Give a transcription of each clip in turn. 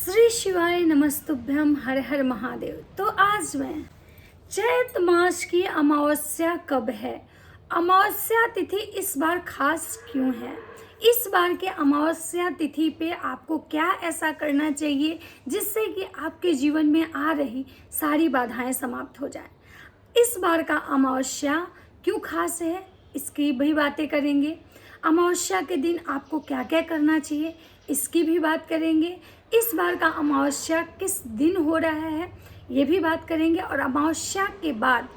श्री शिवाय नमस्तुभ्यम हर हर महादेव। तो आज मैं चैत मास की अमावस्या कब है, अमावस्या तिथि इस बार खास क्यों है, इस बार के अमावस्या तिथि पे आपको क्या ऐसा करना चाहिए जिससे कि आपके जीवन में आ रही सारी बाधाएं समाप्त हो जाएं। इस बार का अमावस्या क्यों खास है, इसकी भी बातें करेंगे। अमावस्या के दिन आपको क्या क्या करना चाहिए, इसकी भी बात करेंगे। इस बार का अमावस्या किस दिन हो रहा है, ये भी बात करेंगे। और अमावस्या के बाद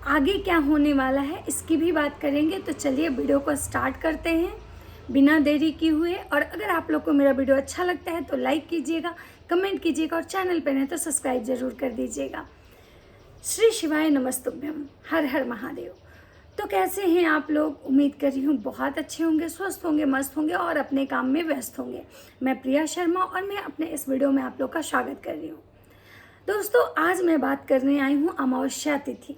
आगे क्या होने वाला है, इसकी भी बात करेंगे। तो चलिए वीडियो को स्टार्ट करते हैं बिना देरी किए हुए। और अगर आप लोग को मेरा वीडियो अच्छा लगता है तो लाइक कीजिएगा, कमेंट कीजिएगा और चैनल पर नहीं तो सब्सक्राइब जरूर कर दीजिएगा। श्री शिवाय नमस्तुभ्यम हर हर महादेव। तो कैसे हैं आप लोग, उम्मीद कर रही हूँ बहुत अच्छे होंगे, स्वस्थ होंगे, मस्त होंगे और अपने काम में व्यस्त होंगे। मैं प्रिया शर्मा और मैं अपने इस वीडियो में आप लोग का स्वागत कर रही हूँ। दोस्तों आज मैं बात करने आई हूँ अमावस्या तिथि।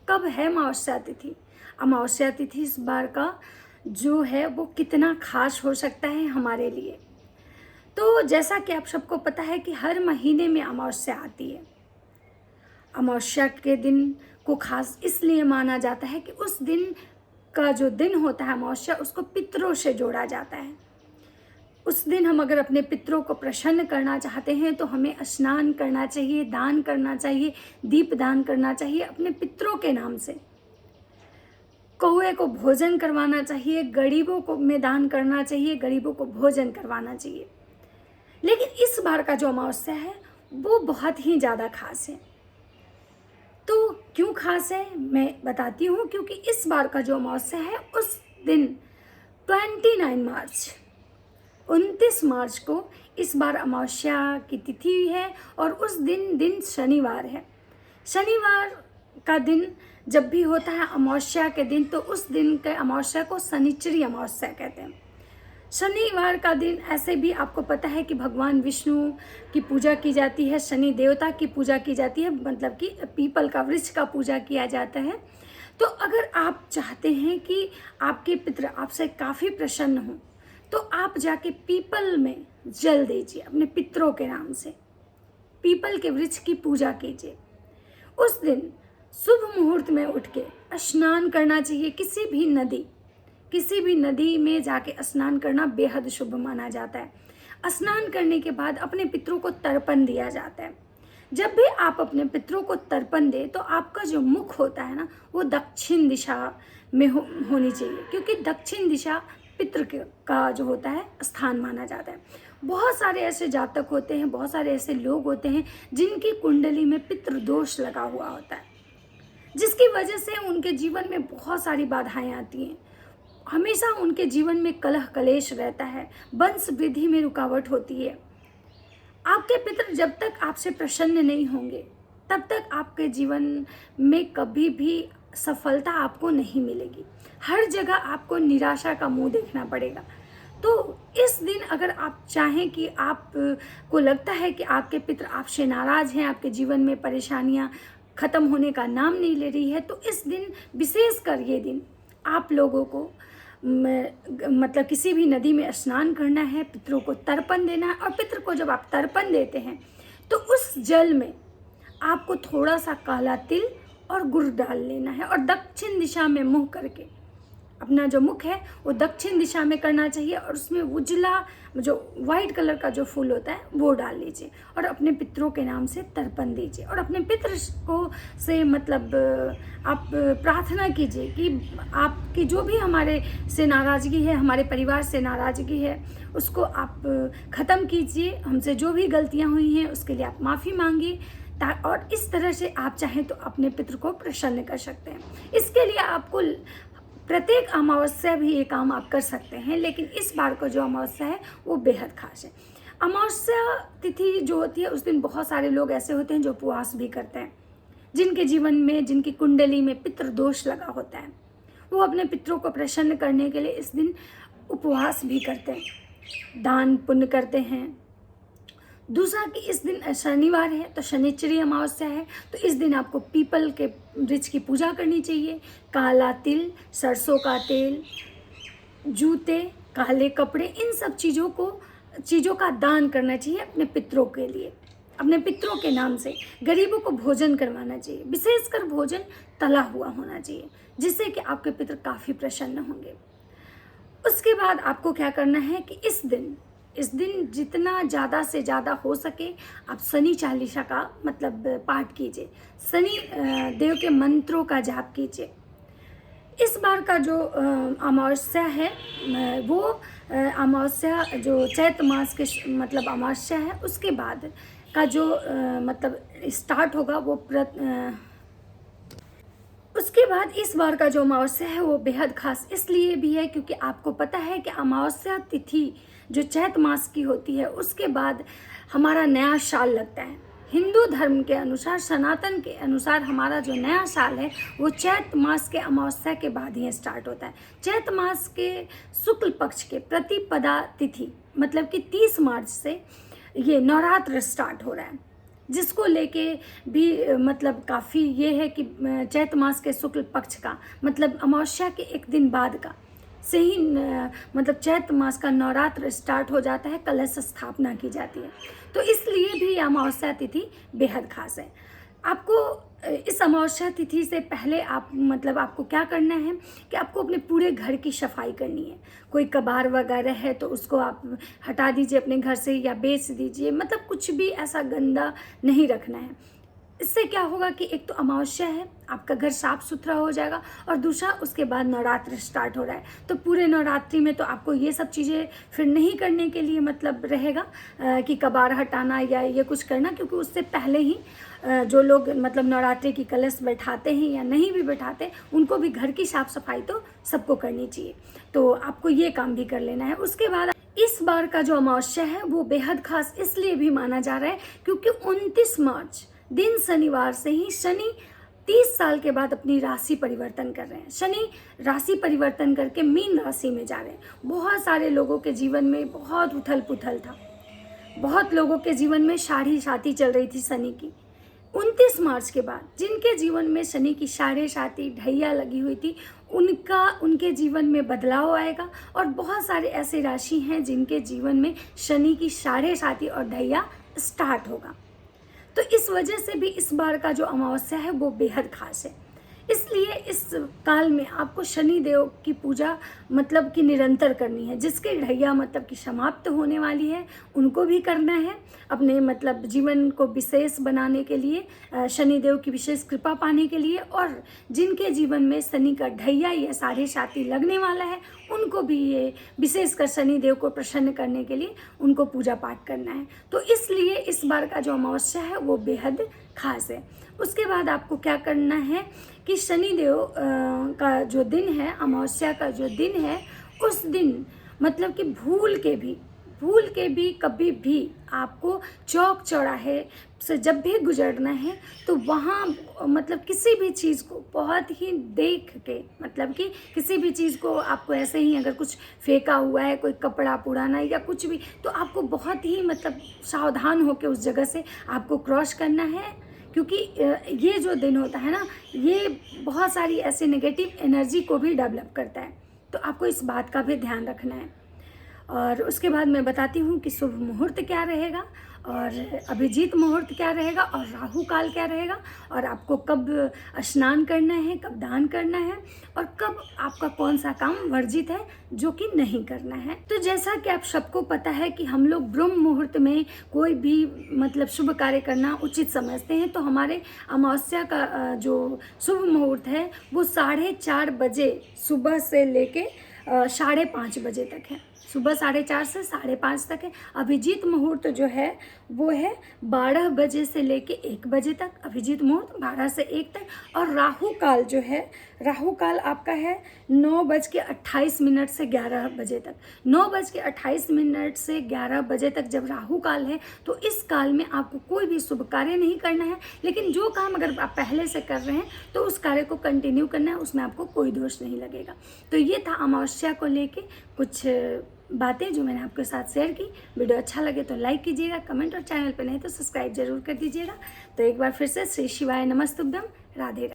कब है अमावस्या तिथि? अमावस्या तिथि इस बार का जो है वो कितना खास हो सकता है हमारे लिए। तो जैसा कि आप सबको पता है कि हर महीने में अमावस्या आती है। अमावस्या के दिन को खास इसलिए माना जाता है कि उस दिन का जो दिन होता है अमावस्या, उसको पितरों से जोड़ा जाता है। उस दिन हम अगर अपने पितरों को प्रसन्न करना चाहते हैं तो हमें स्नान करना चाहिए, दान करना चाहिए, दीप दान करना चाहिए अपने पितरों के नाम से। कौए को भोजन करवाना चाहिए, गरीबों को में दान करना चाहिए, गरीबों को भोजन करवाना चाहिए। लेकिन इस बार का जो अमावस्या है वो बहुत ही ज़्यादा खास है। तो क्यों खास है मैं बताती हूँ। क्योंकि इस बार का जो अमावस्या है उस दिन 29 मार्च को इस बार अमावस्या की तिथि है और उस दिन शनिवार है। शनिवार का दिन जब भी होता है अमावस्या के दिन, तो उस दिन के अमावस्या को शनिचरी अमावस्या कहते हैं। शनिवार का दिन ऐसे भी आपको पता है कि भगवान विष्णु की पूजा की जाती है, शनि देवता की पूजा की जाती है, मतलब कि पीपल का वृक्ष का पूजा किया जाता है। तो अगर आप चाहते हैं कि आपके पितृ आपसे काफ़ी प्रसन्न हो तो आप जाके पीपल में जल दीजिए अपने पितरों के नाम से, पीपल के वृक्ष की पूजा कीजिए। उस दिन शुभ मुहूर्त में उठ के स्नान करना चाहिए। किसी भी नदी में जाके स्नान करना बेहद शुभ माना जाता है। स्नान करने के बाद अपने पितरों को तर्पण दिया जाता है। जब भी आप अपने पितरों को तर्पण दें तो आपका जो मुख होता है ना वो दक्षिण दिशा में होनी चाहिए, क्योंकि दक्षिण दिशा पितृ का जो होता है स्थान माना जाता है। बहुत सारे ऐसे जातक होते हैं, बहुत सारे ऐसे लोग होते हैं जिनकी कुंडली में पितृ दोष लगा हुआ होता है, जिसकी वजह से उनके जीवन में बहुत सारी बाधाएं आती हैं। हमेशा उनके जीवन में कलह कलेश रहता है, वंश वृद्धि में रुकावट होती है। आपके पितृ जब तक आपसे प्रसन्न नहीं होंगे तब तक आपके जीवन में कभी भी सफलता आपको नहीं मिलेगी। हर जगह आपको निराशा का मुंह देखना पड़ेगा। तो इस दिन अगर आप चाहें कि आपको लगता है कि आपके पितृ आपसे नाराज हैं, आपके जीवन में परेशानियां खत्म होने का नाम नहीं ले रही है, तो इस दिन विशेषकर ये दिन आप लोगों को मतलब किसी भी नदी में स्नान करना है, पितरों को तर्पण देना है। और पितृ को जब आप तर्पण देते हैं तो उस जल में आपको थोड़ा सा काला तिल और गुड़ डाल लेना है और दक्षिण दिशा में मुंह करके, अपना जो मुख है वो दक्षिण दिशा में करना चाहिए और उसमें उजला जो वाइट कलर का जो फूल होता है वो डाल लीजिए और अपने पितरों के नाम से तर्पण दीजिए। और अपने पितृ को से मतलब आप प्रार्थना कीजिए कि आपकी जो भी हमारे से नाराज़गी है, हमारे परिवार से नाराज़गी है, उसको आप ख़त्म कीजिए। हमसे जो भी गलतियाँ हुई हैं उसके लिए आप माफ़ी मांगिए। और इस तरह से आप चाहें तो अपने पितृ को प्रसन्न कर सकते हैं। इसके लिए आपको प्रत्येक अमावस्या भी ये काम आप कर सकते हैं, लेकिन इस बार को जो अमावस्या है वो बेहद खास है। अमावस्या तिथि जो होती है उस दिन बहुत सारे लोग ऐसे होते हैं जो उपवास भी करते हैं, जिनके जीवन में, जिनकी कुंडली में पितृ दोष लगा होता है, वो अपने पितरों को प्रसन्न करने के लिए इस दिन उपवास भी करते हैं, दान पुण्य करते हैं। दूसरा कि इस दिन शनिवार है तो शनिचरी अमावस्या है, तो इस दिन आपको पीपल के वृक्ष की पूजा करनी चाहिए। काला तिल, सरसों का तेल, जूते, काले कपड़े, इन सब चीज़ों को चीज़ों का दान करना चाहिए अपने पितरों के लिए, अपने पितरों के नाम से गरीबों को भोजन करवाना चाहिए। विशेषकर भोजन तला हुआ होना चाहिए, जिससे कि आपके पितर काफ़ी प्रसन्न होंगे। उसके बाद आपको क्या करना है कि इस दिन जितना ज़्यादा से ज़्यादा हो सके आप शनि चालीसा का मतलब पाठ कीजिए, शनि देव के मंत्रों का जाप कीजिए। इस बार का जो अमावस्या है वो अमावस्या जो चैत्र मास के मतलब अमावस्या है, उसके बाद का जो मतलब स्टार्ट होगा वो उसके बाद इस बार का जो अमावस्या है वो बेहद खास इसलिए भी है क्योंकि आपको पता है कि अमावस्या तिथि जो चैत्र मास की होती है उसके बाद हमारा नया साल लगता है। हिंदू धर्म के अनुसार, सनातन के अनुसार हमारा जो नया साल है वो चैत्र मास के अमावस्या के बाद ही स्टार्ट होता है। चैत्र मास के शुक्ल पक्ष के प्रतिपदा तिथि मतलब कि 30 मार्च से ये नवरात्र स्टार्ट हो रहा है, जिसको लेके भी मतलब काफ़ी ये है कि चैत्र मास के शुक्ल पक्ष का मतलब अमावस्या के एक दिन बाद का से ही मतलब चैत्र मास का नवरात्र स्टार्ट हो जाता है, कलश स्थापना की जाती है। तो इसलिए भी अमावस्या तिथि बेहद खास है। आपको इस अमावस्या तिथि से पहले आपको क्या करना है कि आपको अपने पूरे घर की सफाई करनी है। कोई कबाड़ वगैरह है तो उसको आप हटा दीजिए अपने घर से या बेच दीजिए, मतलब कुछ भी ऐसा गंदा नहीं रखना है। इससे क्या होगा कि एक तो अमावस्या है, आपका घर साफ सुथरा हो जाएगा, और दूसरा उसके बाद नवरात्र स्टार्ट हो रहा है तो पूरे नवरात्रि में तो आपको ये सब चीज़ें फिर नहीं करने के लिए मतलब रहेगा कि कबाड़ हटाना या ये कुछ करना, क्योंकि उससे पहले ही जो लोग मतलब नवरात्रि की कलश बैठाते हैं या नहीं भी बैठाते उनको भी घर की साफ सफाई तो सबको करनी चाहिए, तो आपको ये काम भी कर लेना है। उसके बाद इस बार का जो अमावस्या है वो बेहद खास इसलिए भी माना जा रहा है क्योंकि 29 मार्च दिन शनिवार से ही शनि 30 साल के बाद अपनी राशि परिवर्तन कर रहे हैं। शनि राशि परिवर्तन करके मीन राशि में जा रहे हैं। बहुत सारे लोगों के जीवन में बहुत उथल पुथल था, बहुत लोगों के जीवन में साढ़े साती चल रही थी शनि की। 29 मार्च के बाद जिनके जीवन में शनि की साढ़े साती ढैया लगी हुई थी उनके जीवन में बदलाव आएगा, और बहुत सारे ऐसे राशि हैं जिनके जीवन में शनि की साढ़े साती और ढैया स्टार्ट होगा। तो इस वजह से भी इस बार का जो अमावस्या है वो बेहद खास है। इसलिए इस काल में आपको शनि देव की पूजा मतलब कि निरंतर करनी है। जिसके ढैया मतलब कि समाप्त होने वाली है उनको भी करना है अपने मतलब जीवन को विशेष बनाने के लिए, शनि देव की विशेष कृपा पाने के लिए, और जिनके जीवन में शनि का ढैया या साढ़े साती लगने वाला है उनको भी ये विशेषकर शनि देव को प्रसन्न करने के लिए उनको पूजा पाठ करना है। तो इसलिए इस बार का जो अमावस्या है वो बेहद खास है। उसके बाद आपको क्या करना है कि शनि देव का जो दिन है, अमावस्या का जो दिन है, उस दिन मतलब कि भूल के भी कभी भी आपको चौक चौराहे से जब भी गुजरना है तो वहाँ मतलब किसी भी चीज़ को बहुत ही देख के, मतलब कि किसी भी चीज़ को आपको ऐसे ही अगर कुछ फेंका हुआ है, कोई कपड़ा पुराना या कुछ भी, तो आपको बहुत ही मतलब सावधान होकर उस जगह से आपको क्रॉस करना है, क्योंकि ये जो दिन होता है ना ये बहुत सारी ऐसी नेगेटिव एनर्जी को भी डेवलप करता है, तो आपको इस बात का भी ध्यान रखना है। और उसके बाद मैं बताती हूँ कि शुभ मुहूर्त क्या रहेगा और अभिजीत मुहूर्त क्या रहेगा और राहु काल क्या रहेगा, और आपको कब स्नान करना है, कब दान करना है, और कब आपका कौन सा काम वर्जित है जो कि नहीं करना है। तो जैसा कि आप सबको पता है कि हम लोग ब्रह्म मुहूर्त में कोई भी मतलब शुभ कार्य करना उचित समझते हैं, तो हमारे अमावस्या का जो शुभ मुहूर्त है वो 4:30 बजे सुबह से लेके 5:30 बजे तक है। सुबह 4:30 से 5:30 तक है। अभिजीत मुहूर्त जो है वो है 12 बजे से लेके 1 बजे तक, अभिजीत मुहूर्त 12 से 1 तक। और राहु काल जो है, राहु काल आपका है 9:28 से 11 बजे तक। 9:28 से 11 बजे तक जब राहु काल है तो इस काल में आपको कोई भी शुभ कार्य नहीं करना है, लेकिन जो काम अगर आप पहले से कर रहे हैं तो उस कार्य को कंटिन्यू करना है, उसमें आपको कोई दोष नहीं लगेगा। तो ये था अमावस्या को लेके कुछ बातें जो मैंने आपके साथ शेयर की। वीडियो अच्छा लगे तो लाइक कीजिएगा, कमेंट, और चैनल पर नहीं तो सब्सक्राइब जरूर कर दीजिएगा। तो एक बार फिर से श्री शिवाय नमस्तुभ्यम, राधे राधे।